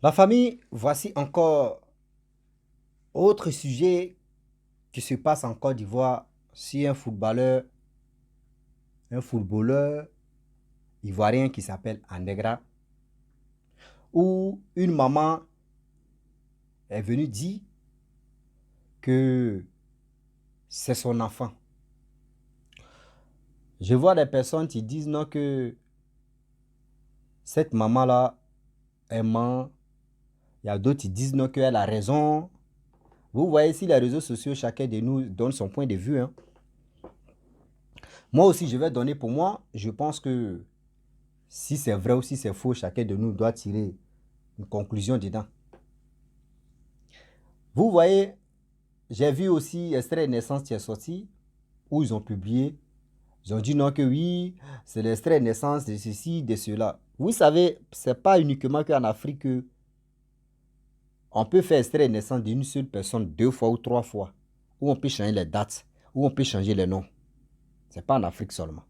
La famille, voici encore autre sujet qui se passe en Côte d'Ivoire si un footballeur ivoirien qui s'appelle Andegra, où une maman est venue dire que c'est son enfant. Je vois des personnes qui disent non que cette maman-là, elle ment. Il y a d'autres qui disent non qu'elle a raison. Vous voyez, si les réseaux sociaux, chacun de nous donne son point de vue, hein. Moi aussi, je vais donner pour moi. Je pense que si c'est vrai ou si c'est faux, chacun de nous doit tirer une conclusion dedans. Vous voyez, j'ai vu aussi extrait de naissance qui est sorti, où ils ont publié. Ils ont dit non que oui, c'est l'extrait de naissance de ceci, de cela. Vous savez, c'est pas uniquement qu'en Afrique que on peut faire extrait de naissance d'une seule personne 2 fois ou 3 fois, où on peut changer les dates, où on peut changer les noms. C'est pas en Afrique seulement.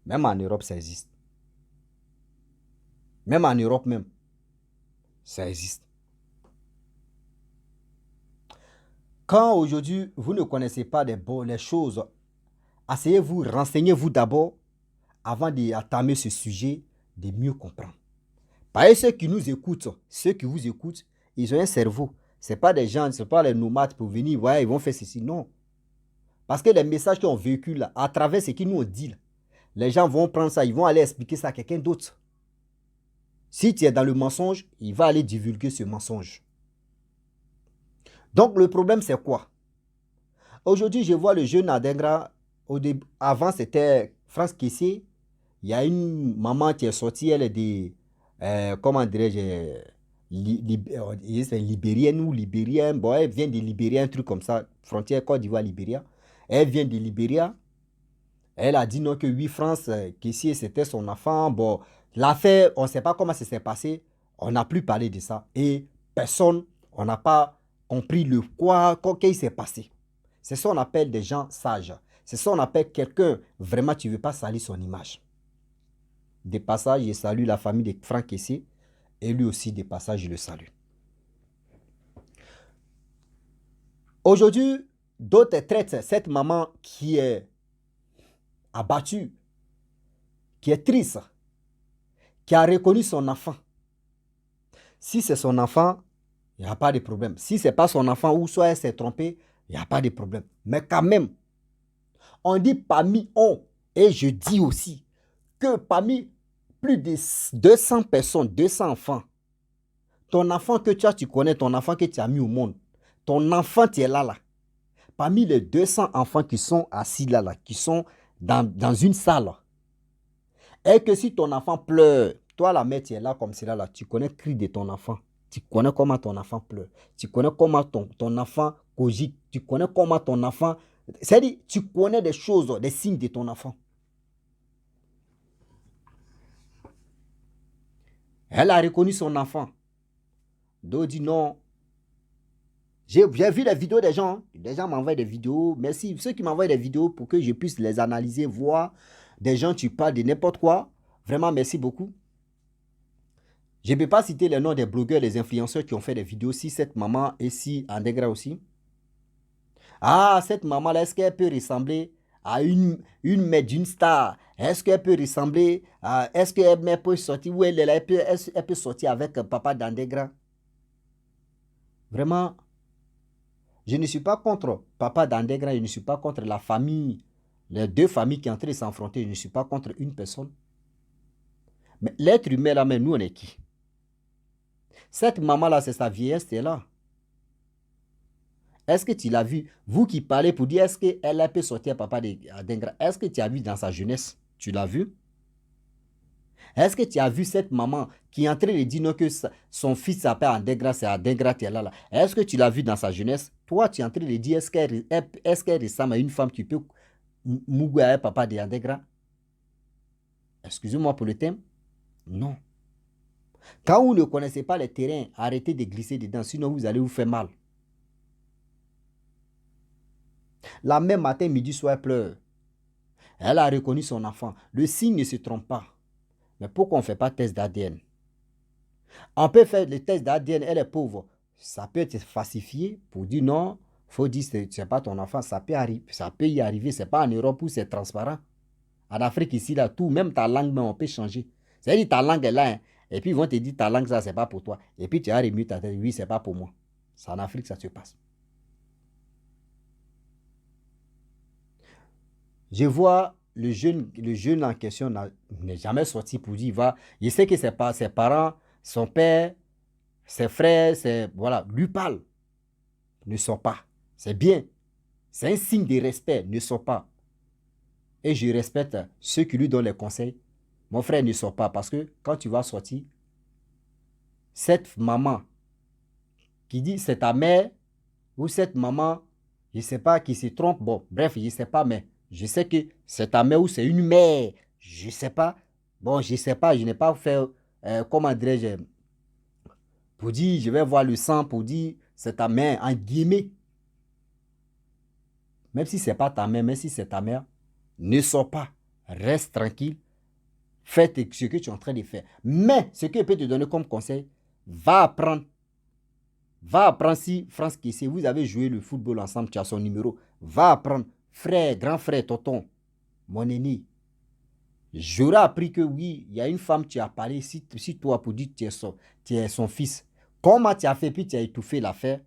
Même en Europe, ça existe. Même en Europe même, ça existe. Quand aujourd'hui, vous ne connaissez pas les choses, asseyez-vous, renseignez-vous d'abord avant d'entamer ce sujet, de mieux comprendre. Parce que ceux qui nous écoutent, ceux qui vous écoutent, ils ont un cerveau. Ce n'est pas des gens, ce n'est pas les nomades pour venir, ouais, ils vont faire ceci. Non. Parce que les messages qu'on véhicule là, à travers ce qu'ils nous ont dit, là, les gens vont prendre ça, ils vont aller expliquer ça à quelqu'un d'autre. Si tu es dans le mensonge, il va aller divulguer ce mensonge. Donc le problème, c'est quoi? Aujourd'hui, je vois le jeune Adengra. Avant, c'était France Kessé. Il y a une maman qui est sortie, elle est des, comment dirais-je, libérienne ou libérienne. Bon, elle vient de Libéria, un truc comme ça, frontière Côte d'Ivoire, Libéria. Elle vient de Libéria. Elle a dit non que oui, France Kessé, c'était son enfant. Bon, l'affaire, on ne sait pas comment ça s'est passé. On n'a plus parlé de ça. Et personne, on n'a pas compris le quoi, qu'est-ce qui s'est passé. C'est ça qu'on appelle des gens sages. C'est ça qu'on appelle quelqu'un, vraiment, tu ne veux pas salir son image. Des passages, je salue la famille de Franck Kessé. Et lui aussi, des passages, je le salue. Aujourd'hui, d'autres traitent cette maman qui est abattue, qui est triste, qui a reconnu son enfant. Si c'est son enfant, il n'y a pas de problème. Si ce n'est pas son enfant ou soit elle s'est trompée, il n'y a pas de problème. Mais quand même, on dit parmi on, et je dis aussi que parmi plus de 200 personnes, 200 enfants, ton enfant que tu connais, ton enfant que tu as mis au monde, ton enfant, tu es là. Parmi les 200 enfants qui sont assis là, qui sont dans une salle, et que si ton enfant pleure, toi la mère, tu es là comme cela, là, tu connais le cri de ton enfant. Tu connais comment ton enfant pleure. Tu connais comment ton enfant cogite. Tu connais comment ton enfant... C'est-à-dire, tu connais des choses, des signes de ton enfant. Elle a reconnu son enfant. D'autres disent non. J'ai vu les vidéos des gens. Des gens m'envoient des vidéos. Merci. Ceux qui m'envoient des vidéos pour que je puisse les analyser, voir. Des gens, tu parles de n'importe quoi. Vraiment, merci beaucoup. Je ne peux pas citer les noms des blogueurs, des influenceurs qui ont fait des vidéos. Si cette maman et si Andegra aussi. Ah, cette maman-là, est-ce qu'elle peut ressembler à une mère d'une star? Est-ce qu'elle peut ressembler à... Est-ce qu'elle peut sortir? Oui, elle peut sortir avec papa d'Andegra. Vraiment, je ne suis pas contre papa d'Andegra. Je ne suis pas contre la famille. Les deux familles qui sont en train de s'affronter. Je ne suis pas contre une personne. Mais l'être humain là, mais nous, on est qui? Cette maman-là, c'est sa vieillesse, c'est là. Est-ce que tu l'as vu? Vous qui parlez pour dire est-ce qu'elle peut sortir papa d'Andegra. Est-ce que tu as vu dans sa jeunesse? Tu l'as vu? Est-ce que tu as vu cette maman qui est en train de dire non que son fils s'appelle Andegra, c'est Andegra, tu es là. Est-ce que tu l'as vu dans sa jeunesse? Toi, tu es en train de dire est-ce qu'elle ressemble à une femme qui peut mouiller à papa de Andegra? Excusez-moi pour le thème. Non. Quand vous ne connaissez pas les terrains, arrêtez de glisser dedans, sinon vous allez vous faire mal. La même matin, midi, soir, elle pleure. Elle a reconnu son enfant. Le signe ne se trompe pas. Mais pourquoi on ne fait pas test d'ADN? On peut faire le test d'ADN, elle est pauvre. Ça peut être falsifié pour dire non, il faut dire que ce n'est pas ton enfant, ça peut y arriver, ce n'est pas en Europe où c'est transparent. En Afrique, ici, là, tout, même ta langue, on peut changer. C'est-à-dire ta langue est là, hein, et puis ils vont te dire ta langue, ça, c'est pas pour toi. Et puis tu as remis ta tête, oui, c'est pas pour moi. C'est en Afrique, ça se passe. Je vois le jeune en question n'est jamais sorti pour dire, va. Je sais que c'est pas ses parents, son père, ses frères, voilà, lui parle. Ne sort pas. C'est bien. C'est un signe de respect. Ne sort pas. Et je respecte ceux qui lui donnent les conseils. Mon frère ne sort pas parce que quand tu vas sortir, cette maman qui dit c'est ta mère ou cette maman, je ne sais pas, qui se trompe, bon, bref, je ne sais pas, mais je sais que c'est ta mère ou c'est une mère, je ne sais pas. Bon, je ne sais pas, je n'ai pas fait, comment dirais-je, pour dire, je vais voir le sang, pour dire c'est ta mère, en guillemets. Même si ce n'est pas ta mère, même si c'est ta mère, ne sors pas, reste tranquille, fais ce que tu es en train de faire. Mais ce que je peux te donner comme conseil, va apprendre. Va apprendre si France Kessé, vous avez joué le football ensemble, tu as son numéro. Va apprendre, frère, grand frère, tonton, mon aîné. J'aurais appris que oui, il y a une femme, tu as parlé, si toi, pour dire que tu es son fils, comment tu as fait, puis tu as étouffé l'affaire,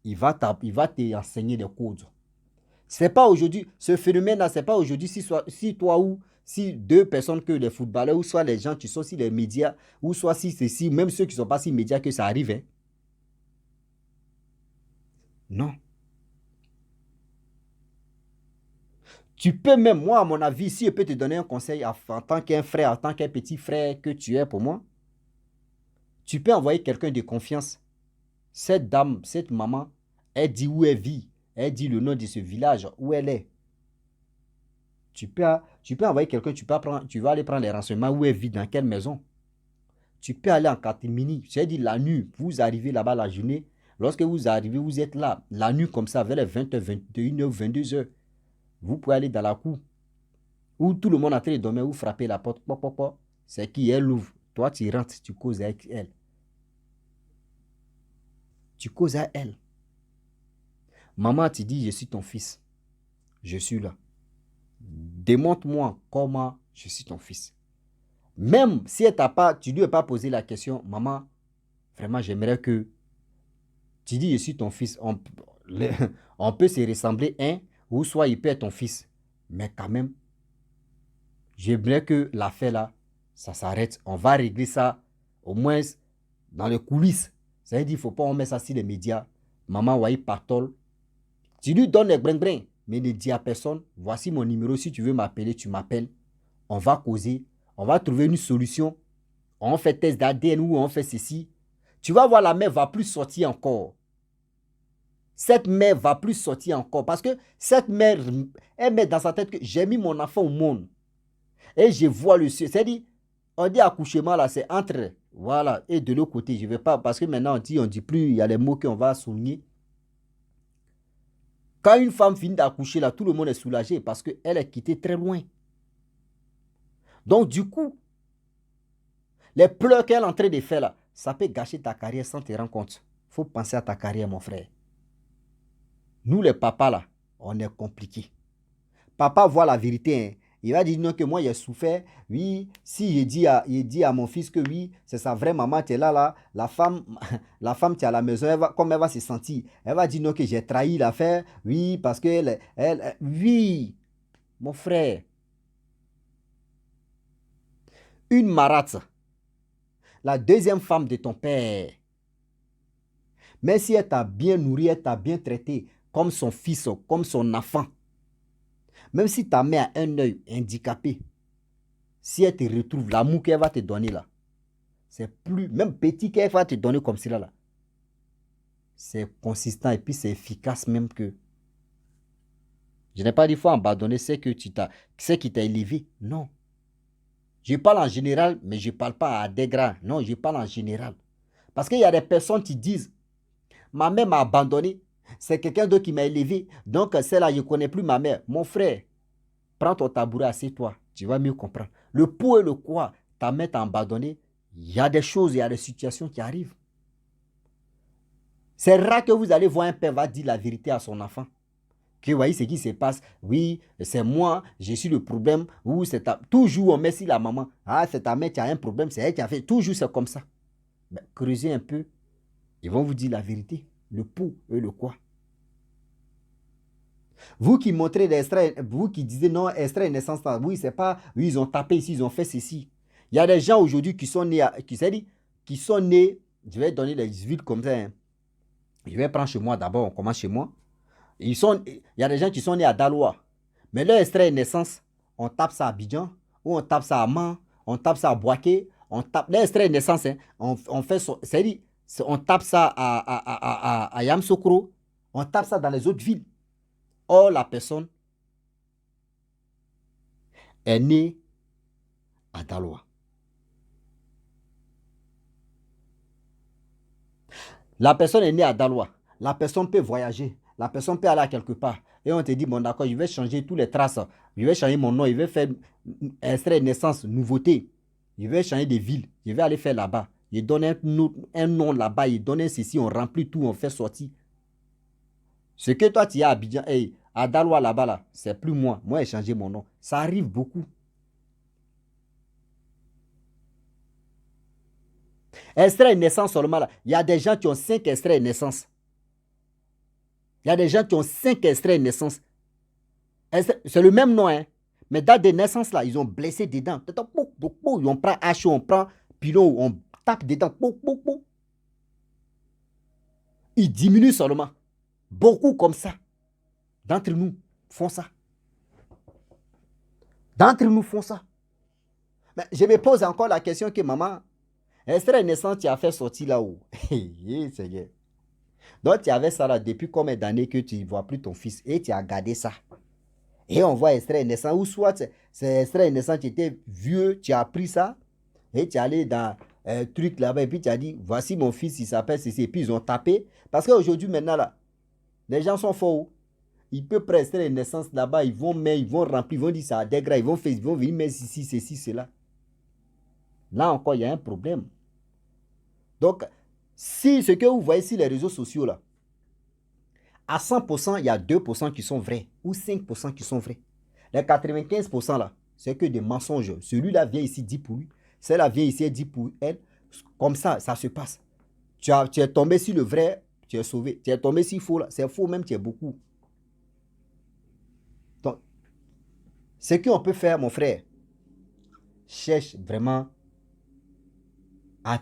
il va t'enseigner des codes. C'est pas aujourd'hui, ce phénomène-là, c'est pas aujourd'hui si toi ou si deux personnes que les footballeurs, ou soit les gens qui sont si les médias, ou soit si ceci, même ceux qui ne sont pas si médias que ça arrive. Hein. Non. Tu peux même, moi, à mon avis, si je peux te donner un conseil en tant qu'un frère, en tant qu'un petit frère que tu es pour moi, tu peux envoyer quelqu'un de confiance. Cette dame, cette maman, elle dit où elle vit. Elle dit le nom de ce village, où elle est. Tu peux envoyer quelqu'un, tu vas aller prendre les renseignements où elle vit, dans quelle maison. Tu peux aller en catimini. C'est-à-dire la nuit, vous arrivez là-bas la journée. Lorsque vous arrivez, vous êtes là. La nuit comme ça, vers les 20h, 21h, 22h. Vous pouvez aller dans la cour. Où tout le monde est en train de dormir, vous frappez la porte. Pop, pop, pop. C'est qui? Elle ouvre. Toi, tu rentres, tu causes avec elle. Tu causes à elle. Maman, tu dis, je suis ton fils. Je suis là. Démontre-moi comment je suis ton fils. Même si elle t'a pas, tu ne lui as pas posé la question, maman, vraiment, j'aimerais que tu dis, je suis ton fils. On peut se ressembler un, ou soit il peut être ton fils. Mais quand même, j'aimerais que l'affaire là, ça s'arrête. On va régler ça, au moins, dans les coulisses. Ça veut dire, il ne faut pas on met ça sur les médias. Maman, voyez, partol. Tu lui donnes les brin-brin, mais ne dis à personne, voici mon numéro, si tu veux m'appeler, tu m'appelles. On va causer, on va trouver une solution. On fait test d'ADN ou on fait ceci. Tu vas voir, la mère va plus sortir encore. Cette mère va plus sortir encore parce que cette mère, elle met dans sa tête que j'ai mis mon enfant au monde. Et je vois le ciel. C'est-à-dire, on dit accouchement là, c'est entre. Voilà. Et de l'autre côté, je ne vais pas, parce que maintenant on dit plus, il y a les mots qu'on va souligner. Quand une femme finit d'accoucher là, tout le monde est soulagé parce qu'elle est quittée très loin. Donc du coup, les pleurs qu'elle est en train de faire là, ça peut gâcher ta carrière sans te rendre compte. Il faut penser à ta carrière, mon frère. Nous les papas là, on est compliqués. Papa voit la vérité, hein. Il va dire non que moi j'ai souffert. Oui, si il dit à mon fils que oui, c'est sa vraie maman qui est là, la femme qui est à la maison, comme elle va se sentir. Elle va dire non que j'ai trahi l'affaire. Oui, parce que oui, mon frère. Une marâtre, la deuxième femme de ton père. Mais si elle t'a bien nourri, elle t'a bien traité comme son fils, comme son enfant. Même si ta mère a un œil handicapé, si elle te retrouve, l'amour qu'elle va te donner là, c'est plus, même petit qu'elle va te donner comme cela là, c'est consistant et puis c'est efficace même que. Je n'ai pas dit qu'il faut abandonner ce qui t'a élevé. Non. Je parle en général, mais je ne parle pas à des grands. Non, je parle en général. Parce qu'il y a des personnes qui disent, ma mère m'a abandonné, c'est quelqu'un d'autre qui m'a élevé, donc celle-là, je ne connais plus ma mère. Mon frère, prends ton tabouret, assieds-toi, tu vas mieux comprendre. Le pour et le quoi, ta mère t'a abandonné, il y a des choses, il y a des situations qui arrivent. C'est rare que vous allez voir un père va dire la vérité à son enfant. Que vous voyez ce qui se passe. Oui, c'est moi, je suis le problème. Ou c'est toujours on met sur la maman. Ah, c'est ta mère qui a un problème, c'est elle qui a fait. Toujours c'est comme ça. Ben, creusez un peu. Ils vont vous dire la vérité. Le pour et le quoi. Vous qui montrez des extraits, vous qui disiez non, extrait de naissance, oui, c'est pas, oui, ils ont tapé ici, ils ont fait ceci. Il y a des gens aujourd'hui qui sont nés, qui sont nés, je vais donner des villes comme ça. Hein. Je vais prendre chez moi d'abord, on commence chez moi. Il y a des gens qui sont nés à Daloa. Mais leur extrait de naissance, on tape ça à Abidjan, ou on tape ça à Man, on tape ça à Boaké, on tape leur extrait de naissance, hein, on fait, c'est-à-dire, on tape ça à Yamsokro, on tape ça dans les autres villes. Or, la personne est née à Daloa. La personne est née à Daloa. La personne peut voyager. La personne peut aller à quelque part. Et on te dit, bon d'accord, je vais changer toutes les traces. Je vais changer mon nom. Je vais faire extrait de naissance, nouveauté. Je vais changer de ville. Je vais aller faire là-bas. Je donne un nom là-bas. Je donne un ceci. On remplit tout. On fait sortir. Ce que toi, tu as à Abidjan, hey, à Daloa là-bas, là, c'est plus moi. Moi, j'ai changé mon nom. Ça arrive beaucoup. Extrait de naissance seulement là. Il y a des gens qui ont 5 extraits de naissance. Il y a des gens qui ont 5 extraits de naissance. C'est le même nom, hein. Mais date de naissance là, ils ont blessé dedans. On prend hache, on prend pilon, on tape dedans. Ils diminuent seulement. Beaucoup comme ça. D'entre nous font ça. D'entre nous font ça. Mais je me pose encore la question que maman, extrait de naissance, tu as fait sortir là-haut. Seigneur. Donc, tu avais ça là depuis combien d'années que tu ne vois plus ton fils et tu as gardé ça. Et on voit extrait de naissance, ou soit c'est extrait de naissance, tu étais vieux, tu as pris ça et tu es allé dans un truc là-bas et puis tu as dit, voici mon fils, il s'appelle ceci. Et puis ils ont tapé. Parce qu'aujourd'hui, maintenant, là, les gens sont faux. Ils peuvent prendre extrait de naissance là-bas, ils vont remplir, ils vont dire ça à degré, ils vont venir mettre ici, ceci, cela. Là encore, il y a un problème. Donc, si ce que vous voyez sur les réseaux sociaux là, à 100%, il y a 2% qui sont vrais ou 5% qui sont vrais. Les 95% là, c'est que des mensonges. Celui-là vient ici, dit pour lui. Celle-là vient ici, dit pour elle. Comme ça, ça se passe. Tu es tombé sur le vrai, tu es sauvé. Tu es tombé sur le faux là, c'est faux même, tu es beaucoup. Donc, ce qu'on peut faire, mon frère, cherche vraiment à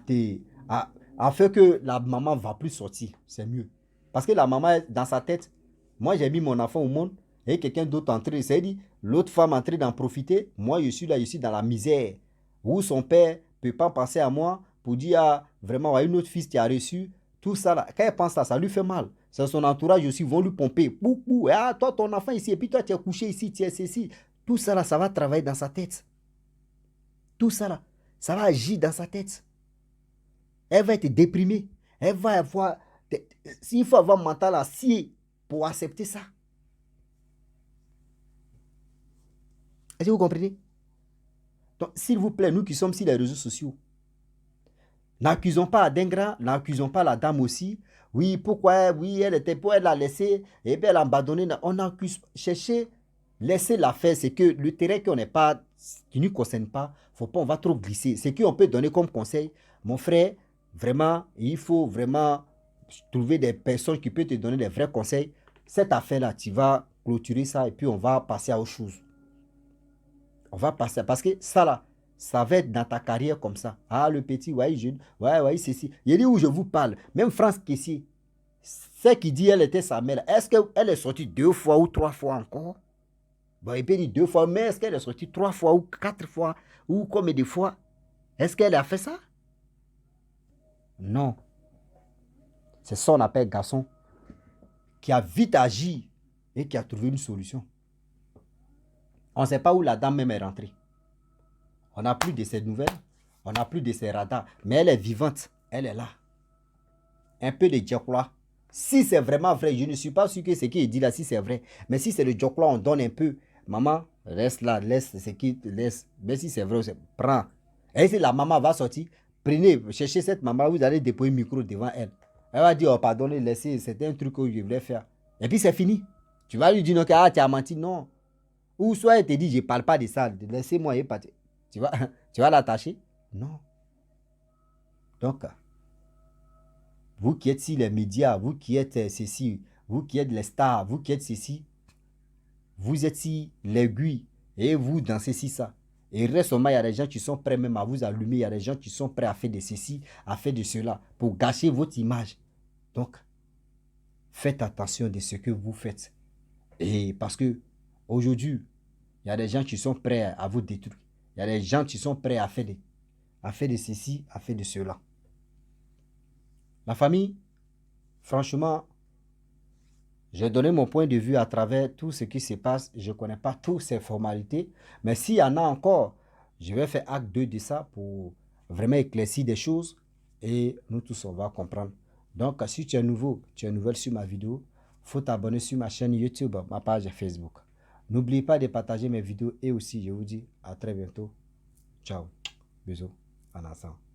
faire que la maman ne va plus sortir. C'est mieux. Parce que la maman, dans sa tête, moi j'ai mis mon enfant au monde et quelqu'un d'autre entré. C'est-à-dire, l'autre femme entrée d'en profiter. Moi, je suis là, je suis dans la misère. Où son père ne peut pas penser à moi pour dire, ah, vraiment, une autre fille qui a reçu. Tout ça, là, quand elle pense à ça, ça lui fait mal. C'est son entourage aussi, vont lui pomper. Pou, ah, toi, ton enfant ici, et puis toi, tu es couché ici, tu es ceci. Tout ça, là, ça va travailler dans sa tête. Tout ça, là, ça va agir dans sa tête. Elle va être déprimée. Elle va avoir... S'il faut avoir mental acier pour accepter ça. Est-ce que vous comprenez? Donc, s'il vous plaît, nous qui sommes sur les réseaux sociaux, n'accusons pas Adengra, n'accusons pas la dame aussi. Oui, pourquoi? Oui, elle l'a laissé et puis elle a abandonné. On accuse, chercher, laisser la faire. C'est que le terrain qui ne nous concerne pas, faut pas, on va trop glisser. C'est qu'on peut donner comme conseil. Mon frère, vraiment, il faut vraiment trouver des personnes qui peuvent te donner des vrais conseils. Cette affaire-là, tu vas clôturer ça et puis on va passer à autre chose. On va passer, parce que ça là, ça va être dans ta carrière comme ça. Ah, le petit, ouais, jeune, ouais, c'est si. Il dit où je vous parle, même France Kessier, c'est qui dit elle était sa mère, est-ce qu'elle est sortie 2 fois ou 3 fois encore? Bon, il peut dire 2 fois, mais est-ce qu'elle est sortie 3 fois ou 4 fois ou combien de fois? Est-ce qu'elle a fait ça? Non. C'est ça qu'on appelle garçon qui a vite agi et qui a trouvé une solution. On ne sait pas où la dame même est rentrée. On n'a plus de ses nouvelles, on n'a plus de ses radars, mais elle est vivante, elle est là. Un peu de dioclois. Si c'est vraiment vrai, je ne suis pas sûr que ce qu'il dit là, si c'est vrai, mais si c'est le dioclois, on donne un peu. Maman, reste là, laisse ce qui laisse. Mais si c'est vrai, prends. Et si la maman va sortir, Prenez, cherchez cette maman, vous allez déposer le micro devant elle. Elle va dire, oh pardonnez, laissez, c'était un truc que je voulais faire. Et puis c'est fini. Tu vas lui dire, non, ah, tu as menti, non. Ou soit elle te dit, je ne parle pas de ça, laissez-moi y partir. Tu vas l'attacher? Non. Donc, vous qui êtes sur les médias, vous qui êtes ceci, vous qui êtes les stars, vous qui êtes ceci, vous êtes si l'aiguille et vous dansez si ça. Et récemment, il y a des gens qui sont prêts même à vous allumer, il y a des gens qui sont prêts à faire de ceci, à faire de cela, pour gâcher votre image. Donc, faites attention de ce que vous faites. Et parce que aujourd'hui, il y a des gens qui sont prêts à vous détruire. Il y a des gens qui sont prêts à faire de ceci, à faire de cela. La famille, franchement, j'ai donné mon point de vue à travers tout ce qui se passe. Je ne connais pas toutes ces formalités. Mais s'il y en a encore, je vais faire acte 2 de ça pour vraiment éclaircir des choses. Et nous tous, on va comprendre. Donc, si tu es nouveau, tu es nouvelle sur ma vidéo, il faut t'abonner sur ma chaîne YouTube, ma page Facebook. N'oublie pas de partager mes vidéos et aussi, je vous dis à très bientôt. Ciao. Bisous. En ensemble.